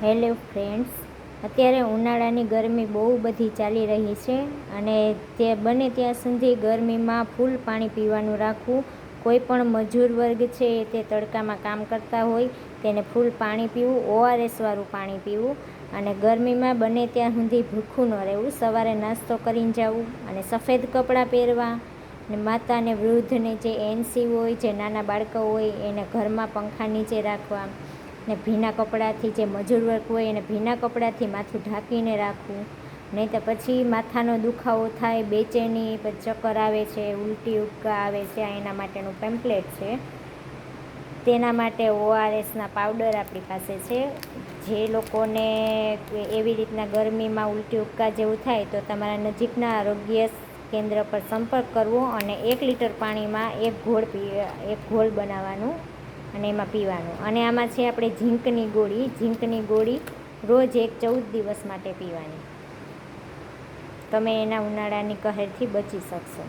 Hello friends, અત્યારે ઉનાળાની ગરમી બહુ બધી ચાલી રહી છે અને તે બને ત્યાં સુધી ગરમીમાં ફૂલ પાણી પીવાનું રાખવું. કોઈ પણ મજૂર વર્ગ છે તે તડકામાં કામ કરતા હોય તેને ફૂલ પાણી પીવું, ઓઆરએસવાળું પાણી પીવું અને ગરમીમાં બને ત્યાં સુધી ભૂખ્યું ન રહેવું. સવારે નાસ્તો કરીને જવું અને સફેદ કપડાં પહેરવા ને માતાને વૃદ્ધને જે એનસી હોય, જે નાના બાળકો હોય એને ઘરમાં પંખા નીચે રાખવા ને ભીના કપડાંથી, જે મજૂર વર્ગ હોય એને ભીના કપડાંથી માથું ઢાંકીને રાખવું. નહીં તો પછી માથાનો દુખાવો થાય, બેચેની, પછી ચક્કર આવે છે, ઉલટી ઉબકા આવે છે, એના માટેનું પેમ્પલેટ છે. તેના માટે ઓઆરએસના પાવડર આપણી પાસે છે. જે લોકોને એવી રીતના ગરમીમાં ઉલટી ઉબકા જેવું થાય તો તમારા નજીકના આરોગ્ય કેન્દ્ર પર સંપર્ક કરવો અને 1 લીટર પાણીમાં એક ઘોળ બનાવવાનું અને એમાં પીવાનું. અને આમાં છે આપણે ઝીંકની ગોળી રોજ 14 દિવસ માટે પીવાની. તમે એના ઉનાળાની કહેરથી બચી શકશો.